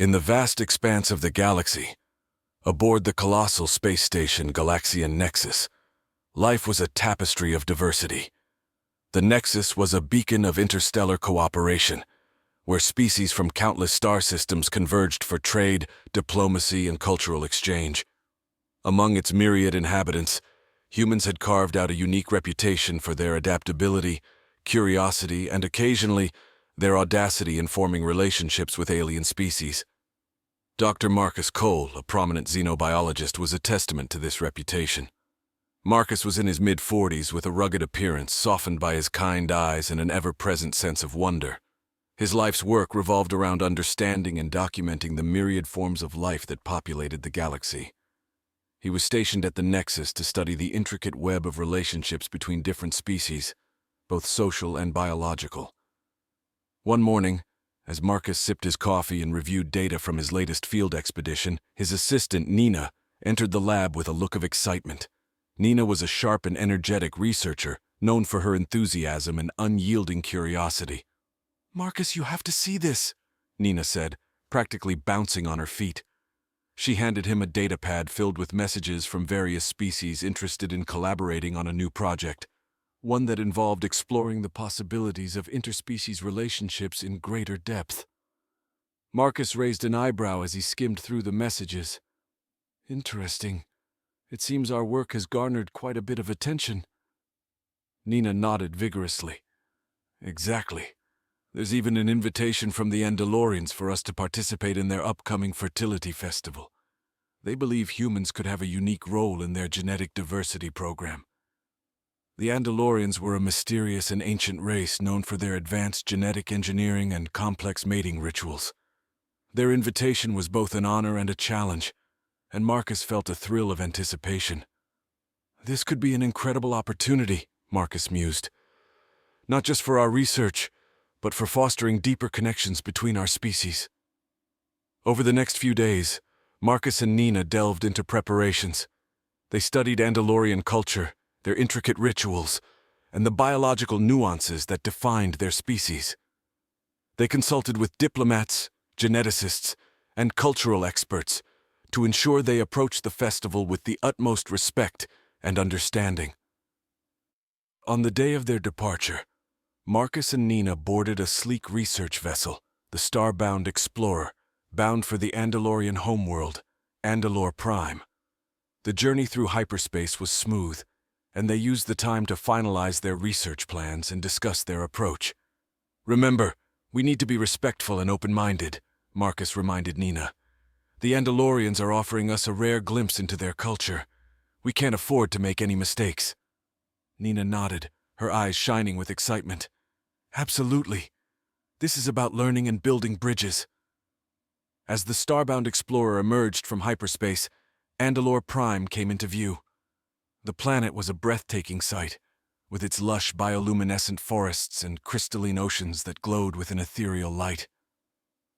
In the vast expanse of the galaxy, aboard the colossal space station Galaxian Nexus, life was a tapestry of diversity. The Nexus was a beacon of interstellar cooperation, where species from countless star systems converged for trade, diplomacy, and cultural exchange. Among its myriad inhabitants, humans had carved out a unique reputation for their adaptability, curiosity, and occasionally, their audacity in forming relationships with alien species. Dr. Marcus Cole, a prominent xenobiologist, was a testament to this reputation. Marcus was in his mid-40s with a rugged appearance softened by his kind eyes and an ever-present sense of wonder. His life's work revolved around understanding and documenting the myriad forms of life that populated the galaxy. He was stationed at the Nexus to study the intricate web of relationships between different species, both social and biological. One morning, as Marcus sipped his coffee and reviewed data from his latest field expedition, his assistant, Nina, entered the lab with a look of excitement. Nina was a sharp and energetic researcher, known for her enthusiasm and unyielding curiosity. "Marcus, you have to see this," Nina said, practically bouncing on her feet. She handed him a datapad filled with messages from various species interested in collaborating on a new project, one that involved exploring the possibilities of interspecies relationships in greater depth. Marcus raised an eyebrow as he skimmed through the messages. "Interesting. It seems our work has garnered quite a bit of attention." Nina nodded vigorously. "Exactly. There's even an invitation from the Andalorians for us to participate in their upcoming fertility festival. They believe humans could have a unique role in their genetic diversity program." The Andalorians were a mysterious and ancient race known for their advanced genetic engineering and complex mating rituals. Their invitation was both an honor and a challenge, and Marcus felt a thrill of anticipation. "This could be an incredible opportunity," Marcus mused. "Not just for our research, but for fostering deeper connections between our species." Over the next few days, Marcus and Nina delved into preparations. They studied Andalorian culture, their intricate rituals, and the biological nuances that defined their species. They consulted with diplomats, geneticists, and cultural experts to ensure they approached the festival with the utmost respect and understanding. On the day of their departure, Marcus and Nina boarded a sleek research vessel, the Starbound Explorer, bound for the Andalorian homeworld, Andalor Prime. The journey through hyperspace was smooth, and they used the time to finalize their research plans and discuss their approach. "Remember, we need to be respectful and open-minded," Marcus reminded Nina. "The Andalorians are offering us a rare glimpse into their culture. We can't afford to make any mistakes." Nina nodded, her eyes shining with excitement. "Absolutely. This is about learning and building bridges." As the Starbound Explorer emerged from hyperspace, Andalor Prime came into view. The planet was a breathtaking sight, with its lush bioluminescent forests and crystalline oceans that glowed with an ethereal light.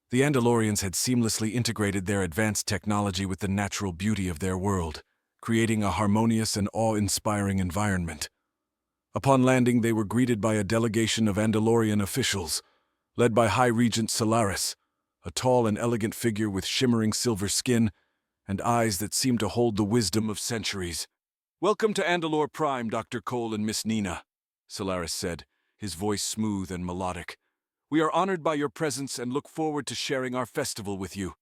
The Andalorians had seamlessly integrated their advanced technology with the natural beauty of their world, creating a harmonious and awe-inspiring environment. Upon landing, they were greeted by a delegation of Andalorian officials, led by High Regent Solaris, a tall and elegant figure with shimmering silver skin and eyes that seemed to hold the wisdom of centuries. "Welcome to Andalor Prime, Dr. Cole and Miss Nina," Solaris said, his voice smooth and melodic. "We are honored by your presence and look forward to sharing our festival with you."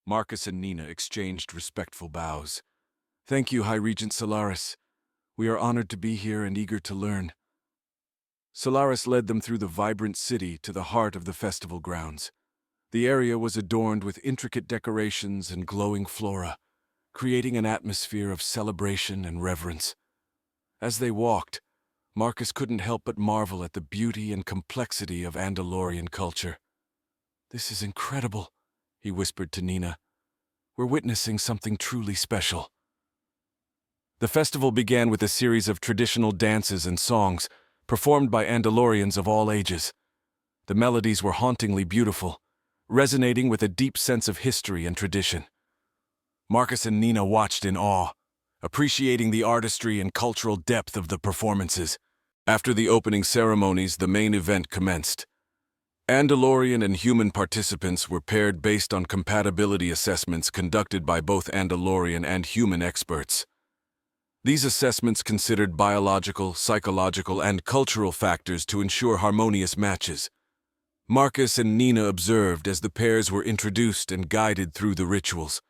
Marcus and Nina exchanged respectful bows. "Thank you, High Regent Solaris. We are honored to be here and eager to learn." Solaris led them through the vibrant city to the heart of the festival grounds. The area was adorned with intricate decorations and glowing flora, creating an atmosphere of celebration and reverence. As they walked, Marcus couldn't help but marvel at the beauty and complexity of Andalorian culture. "This is incredible," he whispered to Nina. "We're witnessing something truly special." The festival began with a series of traditional dances and songs, performed by Andalorians of all ages. The melodies were hauntingly beautiful, resonating with a deep sense of history and tradition. Marcus and Nina watched in awe, appreciating the artistry and cultural depth of the performances. After the opening ceremonies, the main event commenced. Andalorian and human participants were paired based on compatibility assessments conducted by both Andalorian and human experts. These assessments considered biological, psychological, and cultural factors to ensure harmonious matches. Marcus and Nina observed as the pairs were introduced and guided through the rituals.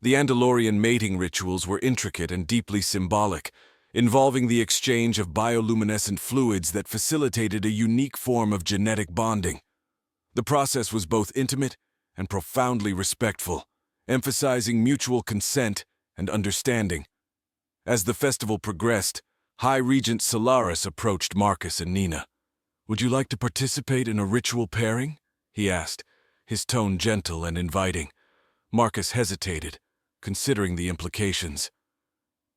The Andalorian mating rituals were intricate and deeply symbolic, involving the exchange of bioluminescent fluids that facilitated a unique form of genetic bonding. The process was both intimate and profoundly respectful, emphasizing mutual consent and understanding. As the festival progressed, High Regent Solaris approached Marcus and Nina. "Would you like to participate in a ritual pairing?" he asked, his tone gentle and inviting. Marcus hesitated, considering the implications.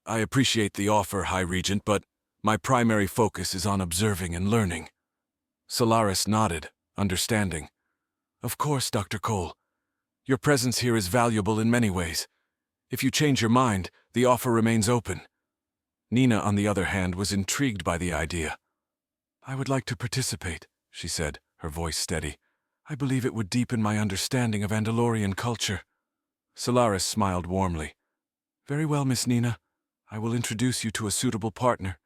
"I appreciate the offer, High Regent, but my primary focus is on observing and learning." Solaris nodded, understanding. "Of course, Dr. Cole. Your presence here is valuable in many ways. If you change your mind, the offer remains open." Nina, on the other hand, was intrigued by the idea. "I would like to participate," she said, her voice steady. "I believe it would deepen my understanding of Andalorian culture." Solaris smiled warmly. "Very well, Miss Nina. I will introduce you to a suitable partner."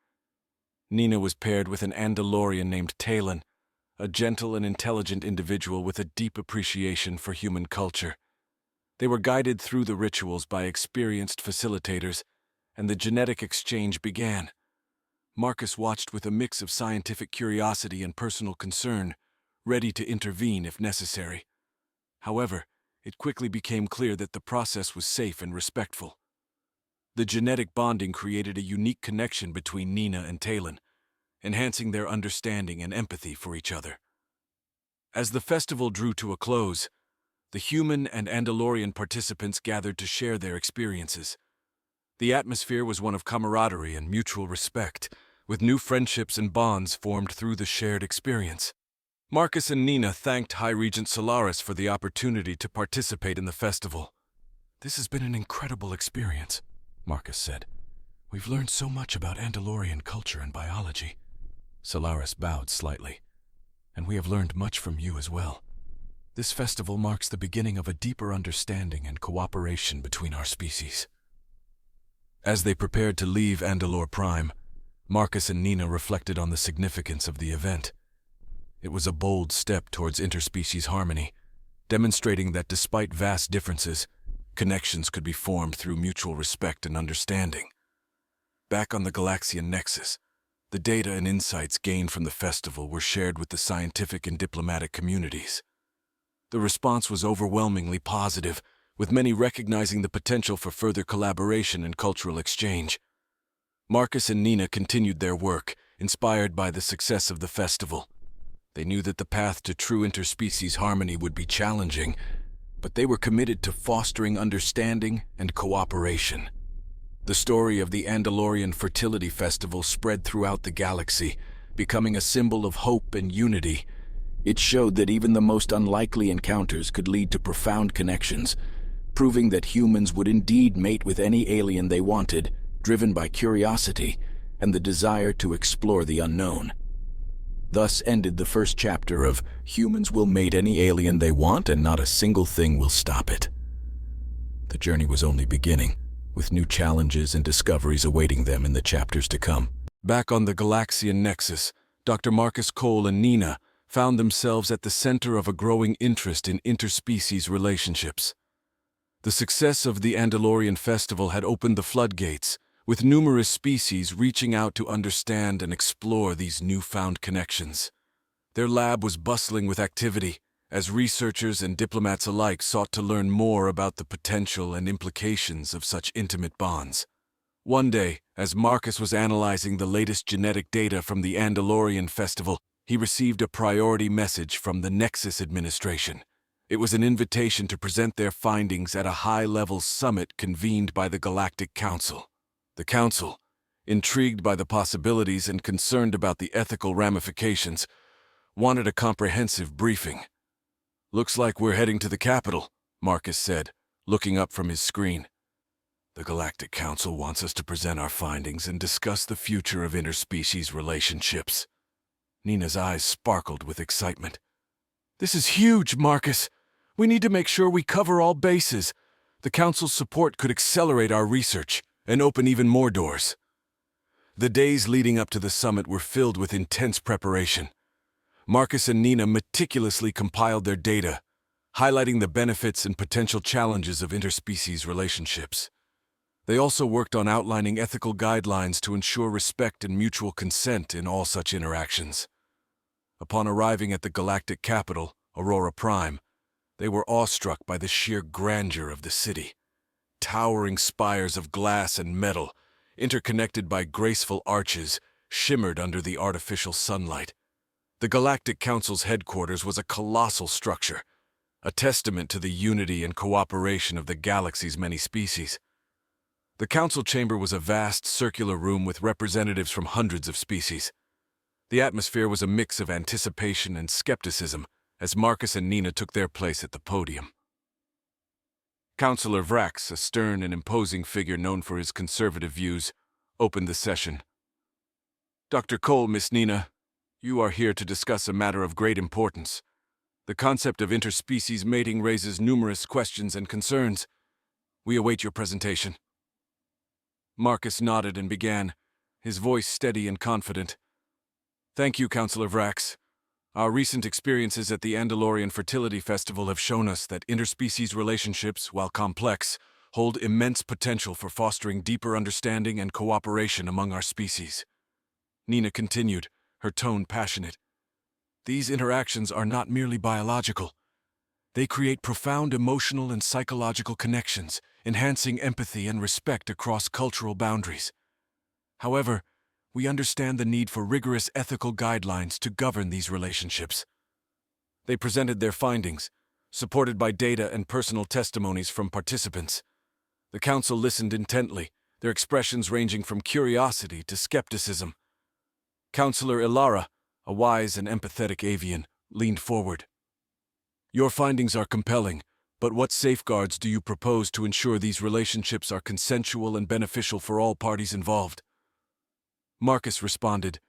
Nina was paired with an Andalorian named Talon, a gentle and intelligent individual with a deep appreciation for human culture. They were guided through the rituals by experienced facilitators, and the genetic exchange began. Marcus watched with a mix of scientific curiosity and personal concern, ready to intervene if necessary. However, it quickly became clear that the process was safe and respectful. The genetic bonding created a unique connection between Nina and Talon, enhancing their understanding and empathy for each other. As the festival drew to a close, the human and Andalorian participants gathered to share their experiences. The atmosphere was one of camaraderie and mutual respect, with new friendships and bonds formed through the shared experience. Marcus and Nina thanked High Regent Solaris for the opportunity to participate in the festival. "This has been an incredible experience," Marcus said. "We've learned so much about Andalorian culture and biology." Solaris bowed slightly. "And we have learned much from you as well. This festival marks the beginning of a deeper understanding and cooperation between our species." As they prepared to leave Andalor Prime, Marcus and Nina reflected on the significance of the event. It was a bold step towards interspecies harmony, demonstrating that despite vast differences, connections could be formed through mutual respect and understanding. Back on the Galaxian Nexus, the data and insights gained from the festival were shared with the scientific and diplomatic communities. The response was overwhelmingly positive, with many recognizing the potential for further collaboration and cultural exchange. Marcus and Nina continued their work, inspired by the success of the festival. They knew that the path to true interspecies harmony would be challenging, but they were committed to fostering understanding and cooperation. The story of the Andalorian Fertility Festival spread throughout the galaxy, becoming a symbol of hope and unity. It showed that even the most unlikely encounters could lead to profound connections, proving that humans would indeed mate with any alien they wanted, driven by curiosity and the desire to explore the unknown. Thus ended the first chapter of Humans Will Mate Any Alien They Want and Not a Single Thing Will Stop It. The journey was only beginning, with new challenges and discoveries awaiting them in the chapters to come. Back on the Galaxian Nexus, Dr. Marcus Cole and Nina found themselves at the center of a growing interest in interspecies relationships. The success of the Andalorian Festival had opened the floodgates, with numerous species reaching out to understand and explore these newfound connections. Their lab was bustling with activity, as researchers and diplomats alike sought to learn more about the potential and implications of such intimate bonds. One day, as Marcus was analyzing the latest genetic data from the Andalorian Festival, he received a priority message from the Nexus administration. It was an invitation to present their findings at a high-level summit convened by the Galactic Council. The Council, intrigued by the possibilities and concerned about the ethical ramifications, wanted a comprehensive briefing. "Looks like we're heading to the capital," Marcus said, looking up from his screen. "The Galactic Council wants us to present our findings and discuss the future of interspecies relationships." Nina's eyes sparkled with excitement. This is huge, Marcus. We need to make sure we cover all bases. The Council's support could accelerate our research and open even more doors. The days leading up to the summit were filled with intense preparation. Marcus and Nina meticulously compiled their data, highlighting the benefits and potential challenges of interspecies relationships. They also worked on outlining ethical guidelines to ensure respect and mutual consent in all such interactions. Upon arriving at the galactic capital, Aurora Prime, they were awestruck by the sheer grandeur of the city. Towering spires of glass and metal, interconnected by graceful arches, shimmered under the artificial sunlight. The Galactic Council's headquarters was a colossal structure, a testament to the unity and cooperation of the galaxy's many species. The council chamber was a vast circular room with representatives from hundreds of species. The atmosphere was a mix of anticipation and skepticism as Marcus and Nina took their place at the podium. Councillor Vrax, a stern and imposing figure known for his conservative views, opened the session. Dr. Cole, Miss Nina, you are here to discuss a matter of great importance. The concept of interspecies mating raises numerous questions and concerns. We await your presentation. Marcus nodded and began, his voice steady and confident. Thank you, Councillor Vrax. Our recent experiences at the Andalorian Fertility Festival have shown us that interspecies relationships, while complex, hold immense potential for fostering deeper understanding and cooperation among our species. Nina continued, her tone passionate. These interactions are not merely biological. They create profound emotional and psychological connections, enhancing empathy and respect across cultural boundaries. However, we understand the need for rigorous ethical guidelines to govern these relationships. They presented their findings, supported by data and personal testimonies from participants. The council listened intently, their expressions ranging from curiosity to skepticism. Councillor Ilara, a wise and empathetic avian, leaned forward. Your findings are compelling, but what safeguards do you propose to ensure these relationships are consensual and beneficial for all parties involved? Marcus responded,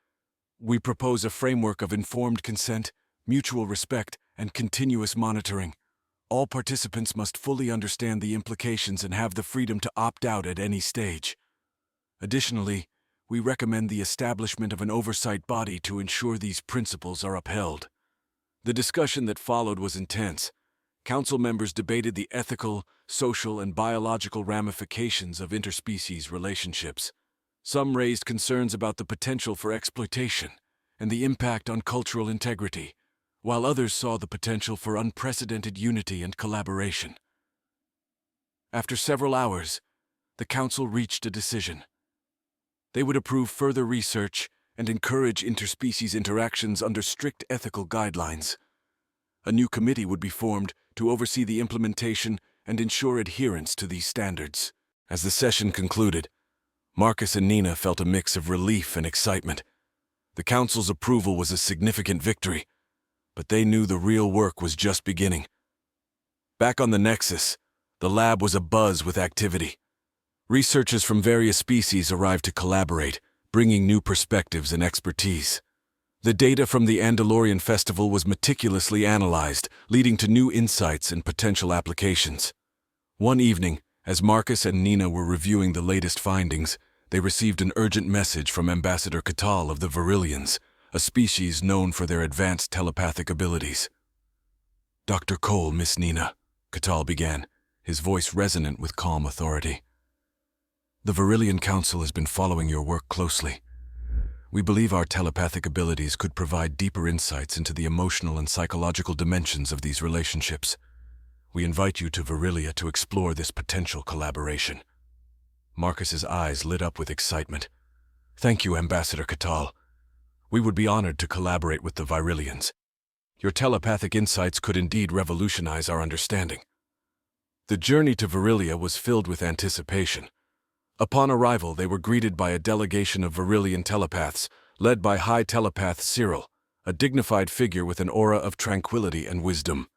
We propose a framework of informed consent, mutual respect, and continuous monitoring. All participants must fully understand the implications and have the freedom to opt out at any stage. Additionally, we recommend the establishment of an oversight body to ensure these principles are upheld. The discussion that followed was intense. Council members debated the ethical, social, and biological ramifications of interspecies relationships. Some raised concerns about the potential for exploitation and the impact on cultural integrity, while others saw the potential for unprecedented unity and collaboration. After several hours, the Council reached a decision. They would approve further research and encourage interspecies interactions under strict ethical guidelines. A new committee would be formed to oversee the implementation and ensure adherence to these standards. As the session concluded, Marcus and Nina felt a mix of relief and excitement. The Council's approval was a significant victory, but they knew the real work was just beginning. Back on the Nexus, the lab was abuzz with activity. Researchers from various species arrived to collaborate, bringing new perspectives and expertise. The data from the Andalorian Festival was meticulously analyzed, leading to new insights and potential applications. One evening, as Marcus and Nina were reviewing the latest findings, they received an urgent message from Ambassador Catal of the Virilians, a species known for their advanced telepathic abilities. Dr. Cole, Miss Nina, Catal began, his voice resonant with calm authority. The Virilian Council has been following your work closely. We believe our telepathic abilities could provide deeper insights into the emotional and psychological dimensions of these relationships. We invite you to Virilia to explore this potential collaboration. Marcus's eyes lit up with excitement. Thank you, Ambassador Catal. We would be honored to collaborate with the Virilians. Your telepathic insights could indeed revolutionize our understanding. The journey to Virilia was filled with anticipation. Upon arrival, they were greeted by a delegation of Virilian telepaths, led by High Telepath Cyril, a dignified figure with an aura of tranquility and wisdom.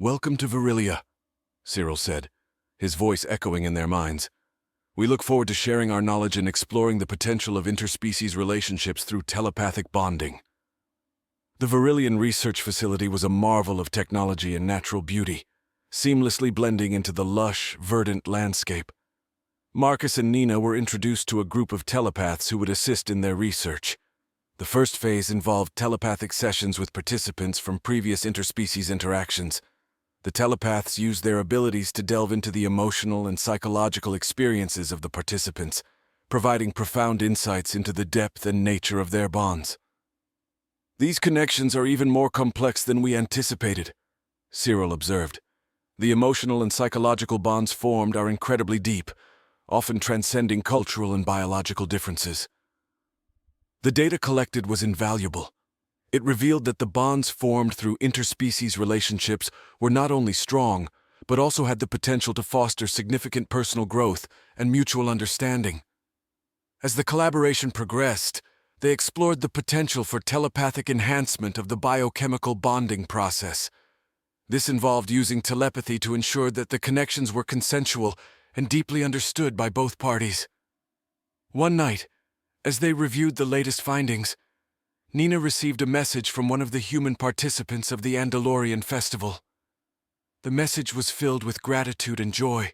Welcome to Virilia, Cyril said, his voice echoing in their minds. We look forward to sharing our knowledge and exploring the potential of interspecies relationships through telepathic bonding. The Verilion Research Facility was a marvel of technology and natural beauty, seamlessly blending into the lush, verdant landscape. Marcus and Nina were introduced to a group of telepaths who would assist in their research. The first phase involved telepathic sessions with participants from previous interspecies interactions. The telepaths used their abilities to delve into the emotional and psychological experiences of the participants, providing profound insights into the depth and nature of their bonds. "These connections are even more complex than we anticipated," Cyril observed. "The emotional and psychological bonds formed are incredibly deep, often transcending cultural and biological differences." The data collected was invaluable. It revealed that the bonds formed through interspecies relationships were not only strong, but also had the potential to foster significant personal growth and mutual understanding. As the collaboration progressed, they explored the potential for telepathic enhancement of the biochemical bonding process. This involved using telepathy to ensure that the connections were consensual and deeply understood by both parties. One night, as they reviewed the latest findings, Nina received a message from one of the human participants of the Andalorian festival. The message was filled with gratitude and joy,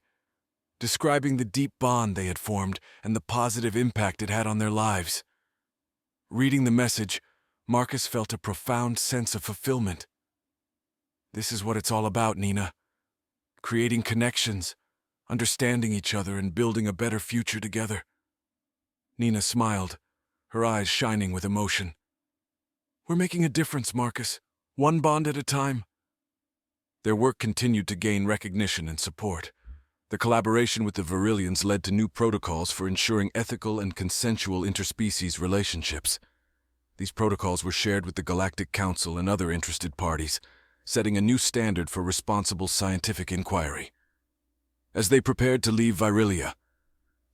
describing the deep bond they had formed and the positive impact it had on their lives. Reading the message, Marcus felt a profound sense of fulfillment. "This is what it's all about, Nina. Creating connections, understanding each other, and building a better future together." Nina smiled, her eyes shining with emotion. "We're making a difference, Marcus, one bond at a time." Their work continued to gain recognition and support. The collaboration with the Verilians led to new protocols for ensuring ethical and consensual interspecies relationships. These protocols were shared with the Galactic Council and other interested parties, setting a new standard for responsible scientific inquiry. As they prepared to leave Virilia,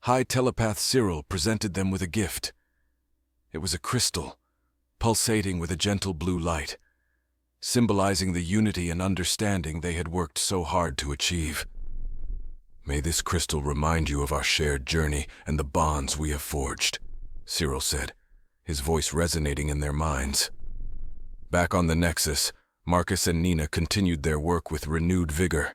High Telepath Cyril presented them with a gift. It was a crystal, pulsating with a gentle blue light, symbolizing the unity and understanding they had worked so hard to achieve. "May this crystal remind you of our shared journey and the bonds we have forged," Cyril said, his voice resonating in their minds. Back on the Nexus, Marcus and Nina continued their work with renewed vigor.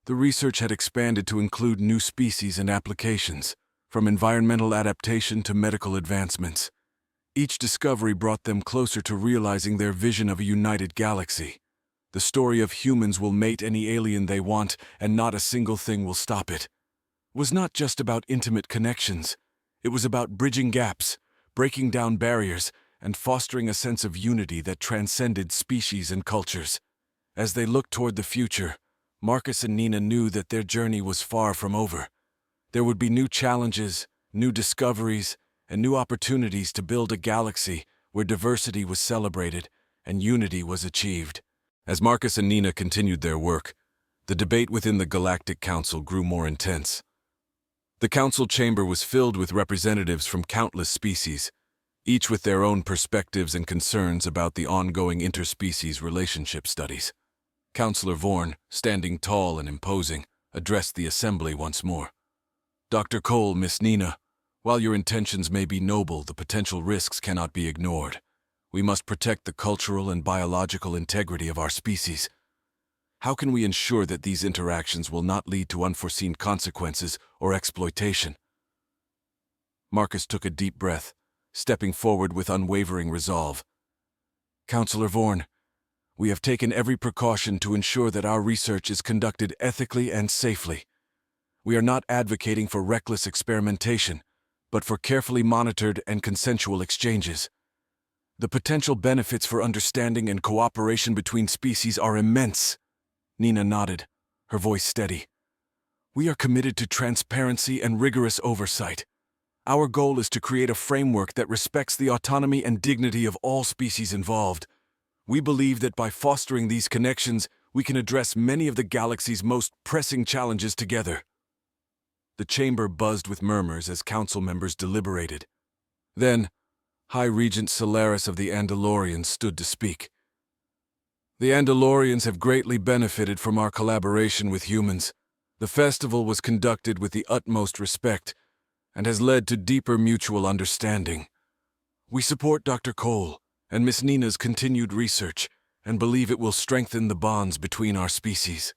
The research had expanded to include new species and applications, from environmental adaptation to medical advancements. Each discovery brought them closer to realizing their vision of a united galaxy. The story of humans will mate any alien they want, and not a single thing will stop it. Was not just about intimate connections. It was about bridging gaps, breaking down barriers, and fostering a sense of unity that transcended species and cultures. As they looked toward the future, Marcus and Nina knew that their journey was far from over. There would be new challenges, new discoveries, and new opportunities to build a galaxy where diversity was celebrated and unity was achieved. As Marcus and Nina continued their work, the debate within the Galactic Council grew more intense. The council chamber was filled with representatives from countless species, each with their own perspectives and concerns about the ongoing interspecies relationship studies. Councillor Vorn, standing tall and imposing, addressed the assembly once more. "Dr. Cole, Miss Nina, while your intentions may be noble, the potential risks cannot be ignored. We must protect the cultural and biological integrity of our species. How can we ensure that these interactions will not lead to unforeseen consequences or exploitation?" Marcus took a deep breath, stepping forward with unwavering resolve. "Councillor Vorn, we have taken every precaution to ensure that our research is conducted ethically and safely. We are not advocating for reckless experimentation, but for carefully monitored and consensual exchanges. The potential benefits for understanding and cooperation between species are immense." Nina nodded, her voice steady. "We are committed to transparency and rigorous oversight. Our goal is to create a framework that respects the autonomy and dignity of all species involved. We believe that by fostering these connections, we can address many of the galaxy's most pressing challenges together." The chamber buzzed with murmurs as council members deliberated. Then, High Regent Solaris of the Andalorians stood to speak. "The Andalorians have greatly benefited from our collaboration with humans. The festival was conducted with the utmost respect and has led to deeper mutual understanding. We support Dr. Cole and Miss Nina's continued research, and believe it will strengthen the bonds between our species."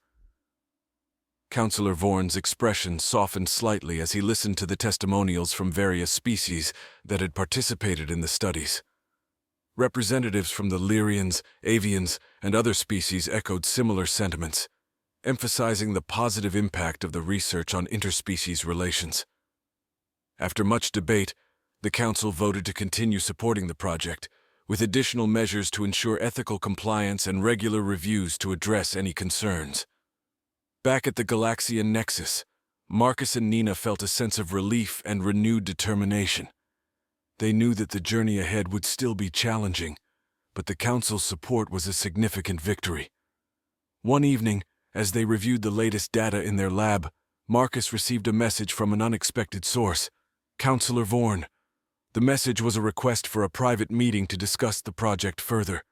Counselor Vorn's expression softened slightly as he listened to the testimonials from various species that had participated in the studies. Representatives from the Lyrians, avians, and other species echoed similar sentiments, emphasizing the positive impact of the research on interspecies relations. After much debate, the Council voted to continue supporting the project, with additional measures to ensure ethical compliance and regular reviews to address any concerns. Back at the Galaxian Nexus, Marcus and Nina felt a sense of relief and renewed determination. They knew that the journey ahead would still be challenging, but the Council's support was a significant victory. One evening, as they reviewed the latest data in their lab, Marcus received a message from an unexpected source, Counselor Vorn. The message was a request for a private meeting to discuss the project further.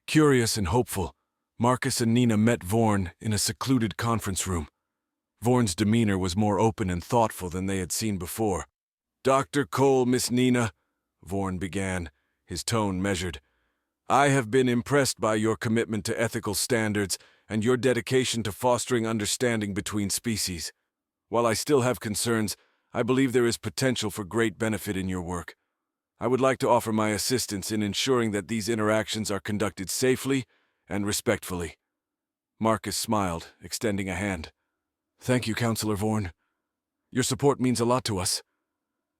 Curious and hopeful, Marcus and Nina met Vorn in a secluded conference room. Vorn's demeanor was more open and thoughtful than they had seen before. "Dr. Cole, Miss Nina," Vorn began, his tone measured, "I have been impressed by your commitment to ethical standards and your dedication to fostering understanding between species. While I still have concerns, I believe there is potential for great benefit in your work. I would like to offer my assistance in ensuring that these interactions are conducted safely and respectfully." Marcus smiled, extending a hand. "Thank you, Counselor Vorn. Your support means a lot to us.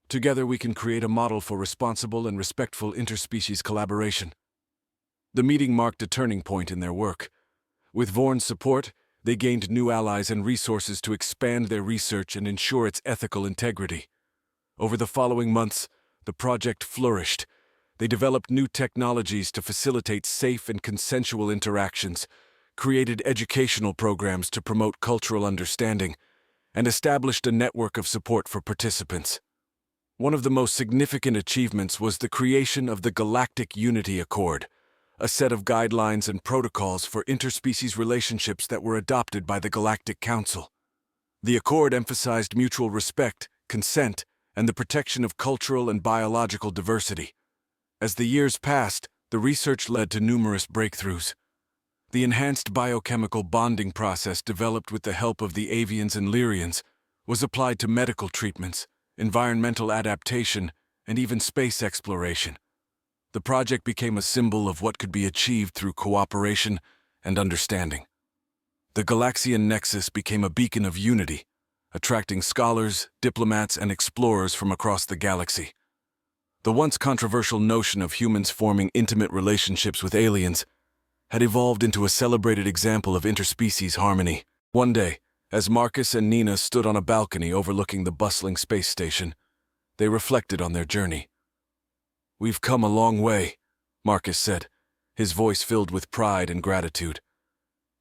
Together we can create a model for responsible and respectful interspecies collaboration." The meeting marked a turning point in their work. With Vorn's support, they gained new allies and resources to expand their research and ensure its ethical integrity. Over the following months, the project flourished. They developed new technologies to facilitate safe and consensual interactions, created educational programs to promote cultural understanding, and established a network of support for participants. One of the most significant achievements was the creation of the Galactic Unity Accord, a set of guidelines and protocols for interspecies relationships that were adopted by the Galactic Council. The Accord emphasized mutual respect, consent, and the protection of cultural and biological diversity. As the years passed, the research led to numerous breakthroughs. The enhanced biochemical bonding process developed with the help of the avians and Lyrians was applied to medical treatments, environmental adaptation, and even space exploration. The project became a symbol of what could be achieved through cooperation and understanding. The Galaxian Nexus became a beacon of unity, attracting scholars, diplomats, and explorers from across the galaxy. The once controversial notion of humans forming intimate relationships with aliens had evolved into a celebrated example of interspecies harmony. One day, as Marcus and Nina stood on a balcony overlooking the bustling space station, they reflected on their journey. "We've come a long way," Marcus said, his voice filled with pride and gratitude.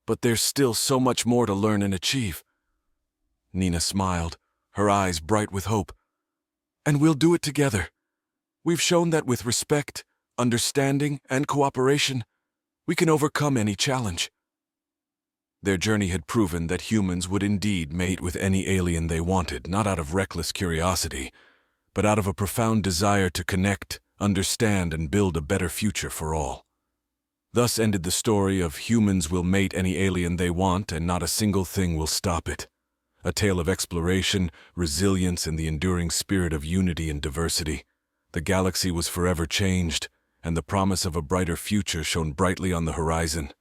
"But there's still so much more to learn and achieve." Nina smiled, her eyes bright with hope. "And we'll do it together. We've shown that with respect, understanding, and cooperation, we can overcome any challenge." Their journey had proven that humans would indeed mate with any alien they wanted, not out of reckless curiosity, but out of a profound desire to connect, understand, and build a better future for all. Thus ended the story of humans will mate any alien they want and not a single thing will stop it. A tale of exploration, resilience, and the enduring spirit of unity and diversity. The galaxy was forever changed, and the promise of a brighter future shone brightly on the horizon.